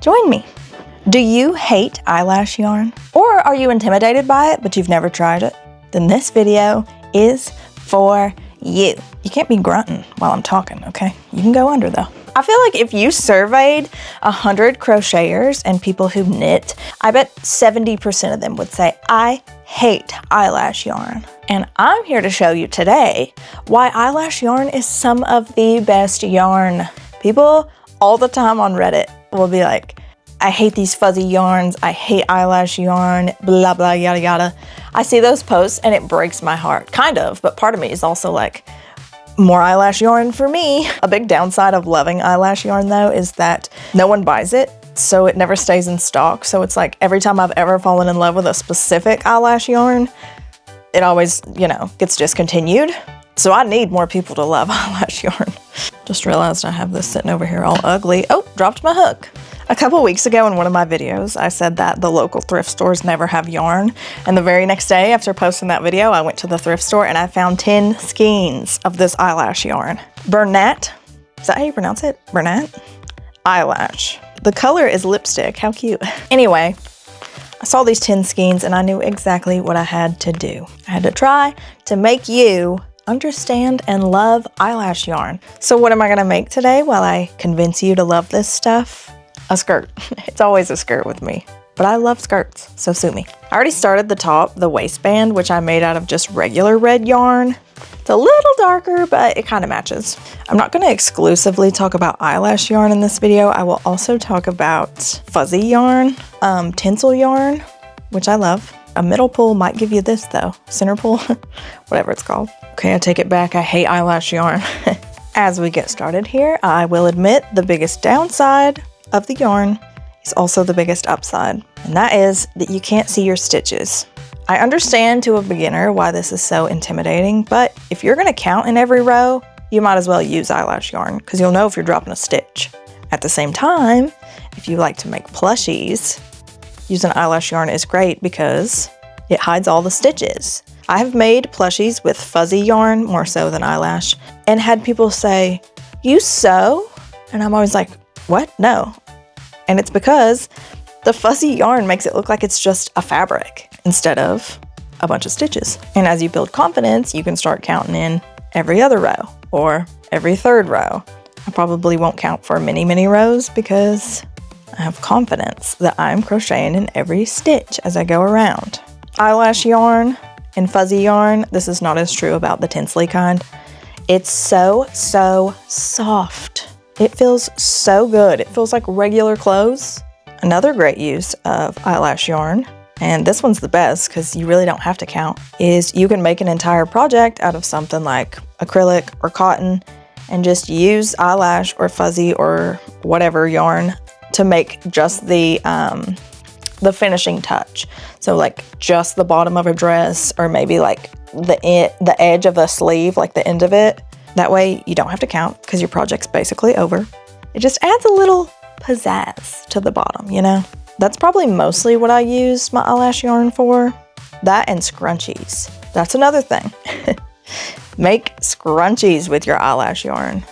Join me. Do you hate eyelash yarn? Or are you intimidated by it, but you've never tried it? Then this video is for you. You can't be grunting while I'm talking, okay? You can go under though. I feel like if you surveyed 100 crocheters and people who knit, I bet 70% of them would say, I hate eyelash yarn. And I'm here to show you today why eyelash yarn is some of the best yarn. People all the time on Reddit will be like, I hate these fuzzy yarns, I hate eyelash yarn, blah, blah, yada, yada. I see those posts and it breaks my heart, kind of, but part of me is also like, more eyelash yarn for me. A big downside of loving eyelash yarn though is that no one buys it, so it never stays in stock. So it's like every time I've ever fallen in love with a specific eyelash yarn, it always, you know, gets discontinued. So I need more people to love eyelash yarn. Just realized I have this sitting over here all ugly. Oh, dropped my hook. A couple weeks ago in one of my videos, I said that the local thrift stores never have yarn. And the very next day after posting that video, I went to the thrift store and I found 10 skeins of this eyelash yarn. Bernat, is that how you pronounce it? Bernat? Eyelash. The color is lipstick, how cute. Anyway, I saw these 10 skeins and I knew exactly what I had to do. I had to try to make you understand and love eyelash yarn. So what am I gonna make today while I convince you to love this stuff? A skirt. It's always a skirt with me, but I love skirts, so sue me. I already started the top, the waistband, which I made out of just regular red yarn. It's a little darker, but it kind of matches. I'm not gonna exclusively talk about eyelash yarn in this video. I will also talk about fuzzy yarn, tinsel yarn, which I love. A middle pull might give you this though, center pull, whatever it's called. Okay, I take it back, I hate eyelash yarn. As we get started here, I will admit the biggest downside of the yarn is also the biggest upside, and that is that you can't see your stitches. I understand to a beginner why this is so intimidating, but if you're gonna count in every row, you might as well use eyelash yarn because you'll know if you're dropping a stitch. At the same time, if you like to make plushies, using eyelash yarn is great because it hides all the stitches. I have made plushies with fuzzy yarn more so than eyelash and had people say, you sew? And I'm always like, what? No. And it's because the fuzzy yarn makes it look like it's just a fabric instead of a bunch of stitches. And as you build confidence, you can start counting in every other row or every third row. I probably won't count for many, many rows because I have confidence that I'm crocheting in every stitch as I go around. Eyelash yarn and fuzzy yarn, this is not as true about the tinsely kind. It's so soft. It feels so good. It feels like regular clothes. Another great use of eyelash yarn, and this one's the best because you really don't have to count, is you can make an entire project out of something like acrylic or cotton and just use eyelash or fuzzy or whatever yarn to make just the finishing touch. So like just the bottom of a dress or maybe like the edge of a sleeve, like the end of it. That way you don't have to count because your project's basically over. It just adds a little pizzazz to the bottom, you know? That's probably mostly what I use my eyelash yarn for. That and scrunchies. That's another thing. Make scrunchies with your eyelash yarn.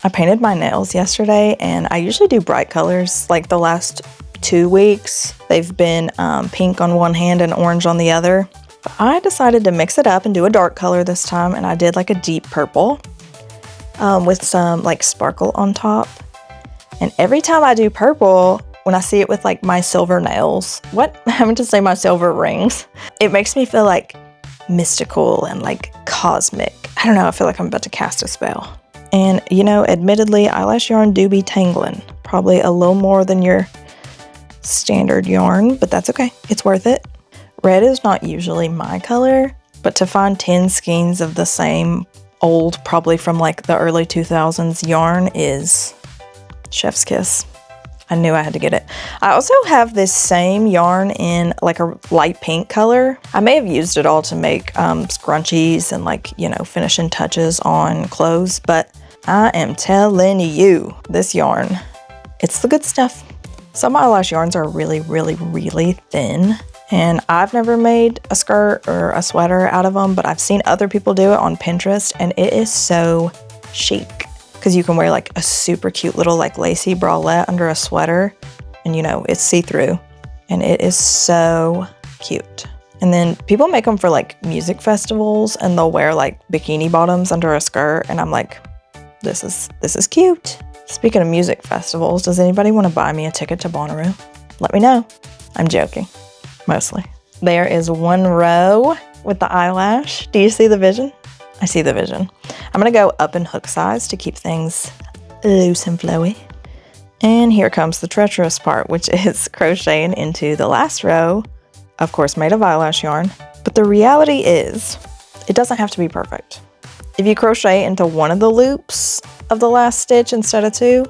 I painted my nails yesterday and I usually do bright colors. Like the last 2 weeks, they've been pink on one hand and orange on the other. But I decided to mix it up and do a dark color this time, and I did like a deep purple. With some like sparkle on top. And every time I do purple, when I see it with like my silver nails, I meant to say my silver rings, it makes me feel like mystical and like cosmic. I don't know, I feel like I'm about to cast a spell. And you know, admittedly, eyelash yarn do be tangling. Probably a little more than your standard yarn, but that's okay. It's worth it. Red is not usually my color, but to find 10 skeins of the same old, probably from like the early 2000s yarn is chef's kiss. I knew I had to get it. I also have this same yarn in like a light pink color. I may have used it all to make scrunchies and like, you know, finishing touches on clothes, but I am telling you, this yarn, it's the good stuff. Some eyelash yarns are really thin. And I've never made a skirt or a sweater out of them, but I've seen other people do it on Pinterest and it is so chic because you can wear like a super cute little like lacy bralette under a sweater and you know, it's see-through, and it is so cute. And then people make them for like music festivals, and they'll wear like bikini bottoms under a skirt, and I'm like, this is cute. Speaking of music festivals, does anybody want to buy me a ticket to Bonnaroo? Let me know. I'm joking, mostly. There is one row with the eyelash. Do you see the vision? I see the vision. I'm gonna go up in hook size to keep things loose and flowy. And here comes the treacherous part, which is crocheting into the last row, of course made of eyelash yarn. But the reality is, it doesn't have to be perfect. If you crochet into one of the loops of the last stitch instead of two,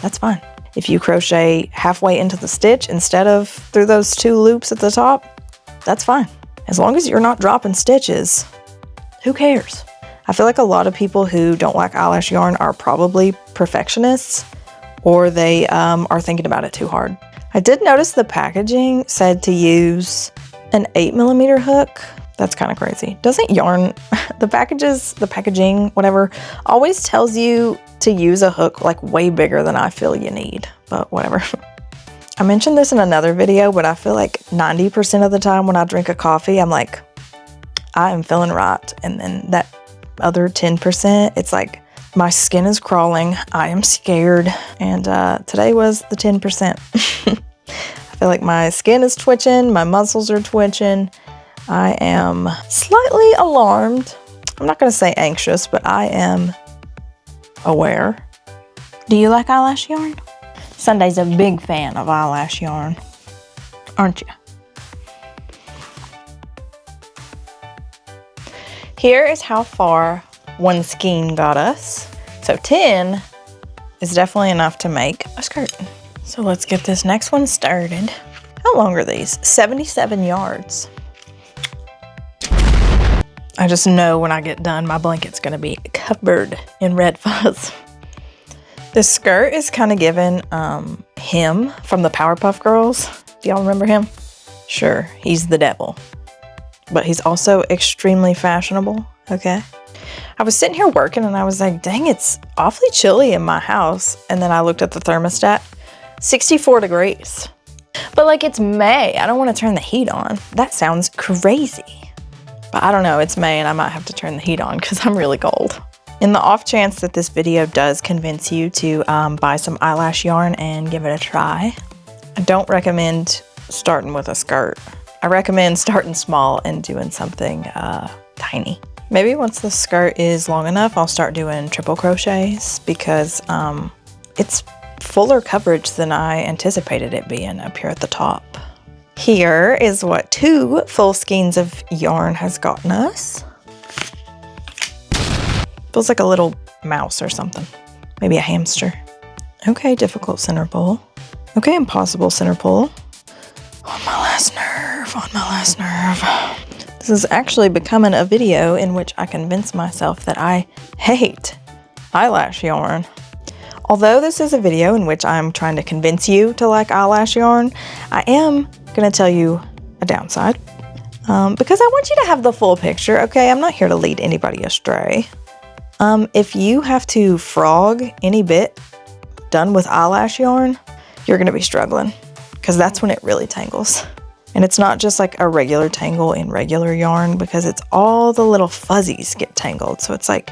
that's fine. If you crochet halfway into the stitch instead of through those two loops at the top, that's fine. As long as you're not dropping stitches, who cares? I feel like a lot of people who don't like eyelash yarn are probably perfectionists, or they are thinking about it too hard. I did notice the packaging said to use an 8mm hook. That's kind of crazy. Doesn't yarn, the packaging, whatever, always tells you to use a hook like way bigger than I feel you need, but whatever. I mentioned this in another video, but I feel like 90% of the time when I drink a coffee, I'm like, I am feeling right. And then that other 10%, it's like, my skin is crawling, I am scared. And today was the 10%. I feel like my skin is twitching, my muscles are twitching. I am slightly alarmed. I'm not gonna say anxious, but I am aware. Do you like eyelash yarn? Sunday's a big fan of eyelash yarn, aren't you? Here is how far one skein got us. So 10 is definitely enough to make a skirt. So let's get this next one started. How long are these? 77 yards. I just know when I get done, my blanket's gonna be covered in red fuzz. The skirt is kind of given him from the Powerpuff Girls. Do y'all remember him? Sure, he's the devil, but he's also extremely fashionable, okay? I was sitting here working and I was like, dang, it's awfully chilly in my house. And then I looked at the thermostat, 64 degrees. But like, it's May, I don't want to turn the heat on. That sounds crazy. But I don't know, it's May and I might have to turn the heat on because I'm really cold. In the off chance that this video does convince you to buy some eyelash yarn and give it a try, I don't recommend starting with a skirt. I recommend starting small and doing something tiny. Maybe once the skirt is long enough, I'll start doing triple crochets because it's fuller coverage than I anticipated it being up here at the top. Here is what 2 full skeins of yarn has gotten us. Feels like a little mouse or something. Maybe a hamster. Okay, difficult center pull. Okay, impossible center pull. On my last nerve, on my last nerve. This is actually becoming a video in which I convince myself that I hate eyelash yarn. Although this is a video in which I'm trying to convince you to like eyelash yarn, I am gonna tell you a downside. Because I want you to have the full picture, okay? I'm not here to lead anybody astray. If you have to frog any bit done with eyelash yarn, you're gonna be struggling because that's when it really tangles. And it's not just like a regular tangle in regular yarn because it's all the little fuzzies get tangled. So it's like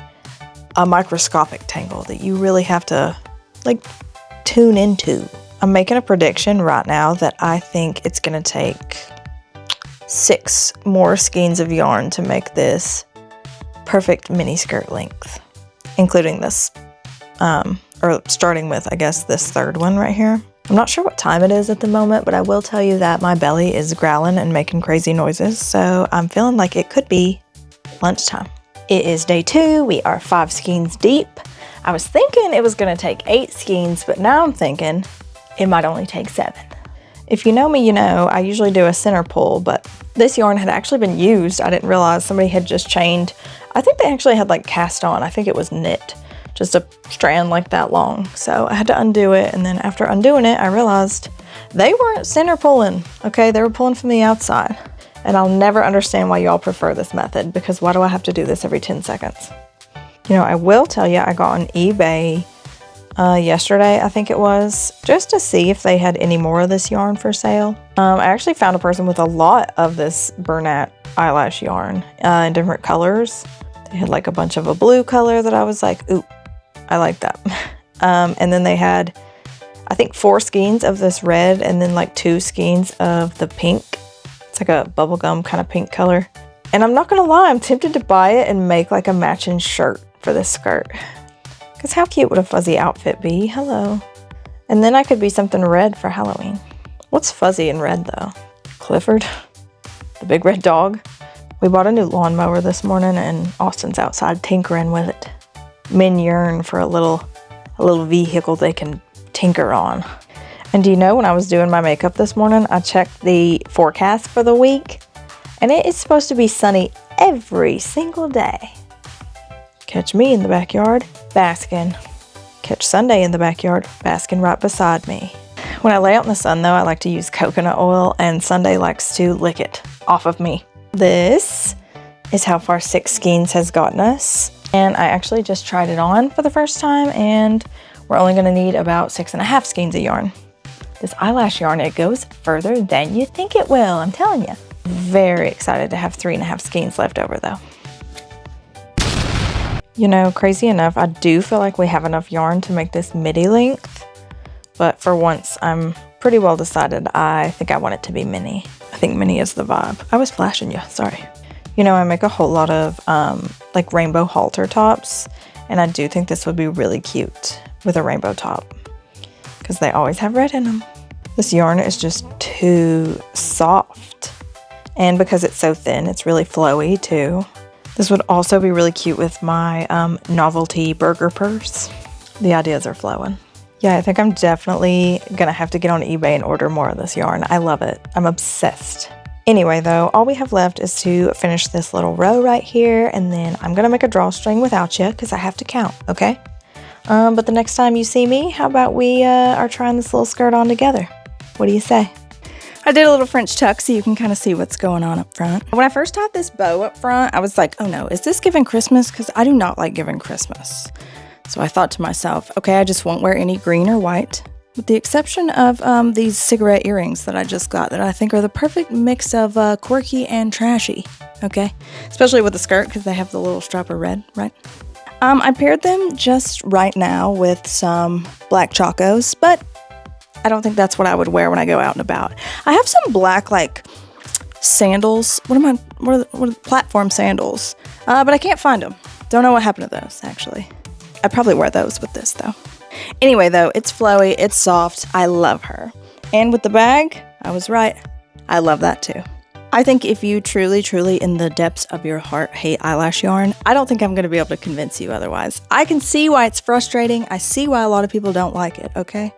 a microscopic tangle that you really have to like tune into. I'm making a prediction right now that I think it's gonna take 6 more skeins of yarn to make this perfect mini skirt length, including this, or starting with, I guess, this third one right here. I'm not sure what time it is at the moment, but I will tell you that my belly is growling and making crazy noises, so I'm feeling like it could be lunchtime. It is day 2, we are 5 skeins deep. I was thinking it was gonna take 8 skeins, but now I'm thinking it might only take 7. If you know me, you know I usually do a center pull, but this yarn had actually been used. I didn't realize somebody had just chained. I think they actually had like cast on. I think it was knit, just a strand like that long. So I had to undo it. And then after undoing it, I realized they weren't center pulling. Okay, they were pulling from the outside. And I'll never understand why y'all prefer this method because why do I have to do this every 10 seconds? You know, I will tell you, I got on eBay yesterday, I think it was, just to see if they had any more of this yarn for sale. I actually found a person with a lot of this Bernat eyelash yarn in different colors. They had like a bunch of a blue color that I was like, ooh, I like that. And then they had, I think 4 skeins of this red and then like 2 skeins of the pink. It's like a bubblegum kind of pink color. And I'm not gonna lie, I'm tempted to buy it and make like a matching shirt for this skirt. Because how cute would a fuzzy outfit be? Hello. And then I could be something red for Halloween. What's fuzzy and red though? Clifford? The big red dog? We bought a new lawnmower this morning and Austin's outside tinkering with it. Men yearn for a little vehicle they can tinker on. And do you know, when I was doing my makeup this morning, I checked the forecast for the week and it is supposed to be sunny every single day. Catch me in the backyard, basking. Catch Sunday in the backyard, basking right beside me. When I lay out in the sun though, I like to use coconut oil and Sunday likes to lick it off of me. This is how far 6 skeins has gotten us. And I actually just tried it on for the first time and we're only gonna need about 6.5 skeins of yarn. This eyelash yarn, it goes further than you think it will, I'm telling you. Very excited to have 3.5 skeins left over though. You know, crazy enough, I do feel like we have enough yarn to make this midi length, but for once I'm pretty well decided. I think I want it to be mini. I think mini is the vibe. I was flashing you, sorry. You know, I make a whole lot of like rainbow halter tops, and I do think this would be really cute with a rainbow top because they always have red in them. This yarn is just too soft, and because it's so thin, it's really flowy too. This would also be really cute with my novelty burger purse. The ideas are flowing. Yeah, I think I'm definitely gonna have to get on eBay and order more of this yarn. I love it. I'm obsessed. Anyway though, all we have left is to finish this little row right here, and then I'm gonna make a drawstring without you because I have to count, okay? But the next time you see me, how about we are trying this little skirt on together? What do you say? I did a little French tuck so you can kind of see what's going on up front. When I first tied this bow up front, I was like, oh no, is this giving Christmas? Because I do not like giving Christmas. So I thought to myself, okay, I just won't wear any green or white, with the exception of these cigarette earrings that I just got that I think are the perfect mix of quirky and trashy, okay? Especially with the skirt because they have the little stripe of red, right? I paired them just right now with some black chacos, but I don't think that's what I would wear when I go out and about. I have some black, like, sandals. What are platform sandals? But I can't find them. Don't know what happened to those, actually. I'd probably wear those with this, though. Anyway, though, it's flowy, it's soft. I love her. And with the bag, I was right. I love that, too. I think if you truly, truly, in the depths of your heart, hate eyelash yarn, I don't think I'm going to be able to convince you otherwise. I can see why it's frustrating. I see why a lot of people don't like it, okay?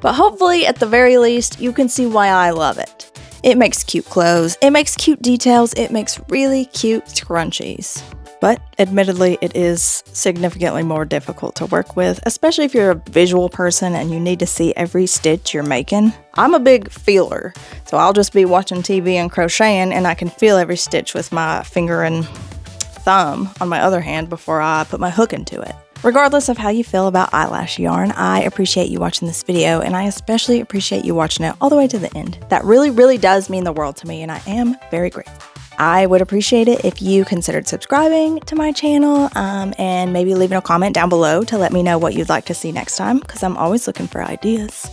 But hopefully, at the very least, you can see why I love it. It makes cute clothes, it makes cute details, it makes really cute scrunchies. But admittedly, it is significantly more difficult to work with, especially if you're a visual person and you need to see every stitch you're making. I'm a big feeler, so I'll just be watching TV and crocheting and I can feel every stitch with my finger and thumb on my other hand before I put my hook into it. Regardless of how you feel about eyelash yarn, I appreciate you watching this video, and I especially appreciate you watching it all the way to the end. That really, really does mean the world to me, and I am very grateful. I would appreciate it if you considered subscribing to my channel and maybe leaving a comment down below to let me know what you'd like to see next time, because I'm always looking for ideas.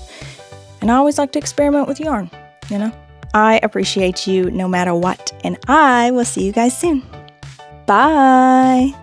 And I always like to experiment with yarn, you know? I appreciate you no matter what, and I will see you guys soon. Bye!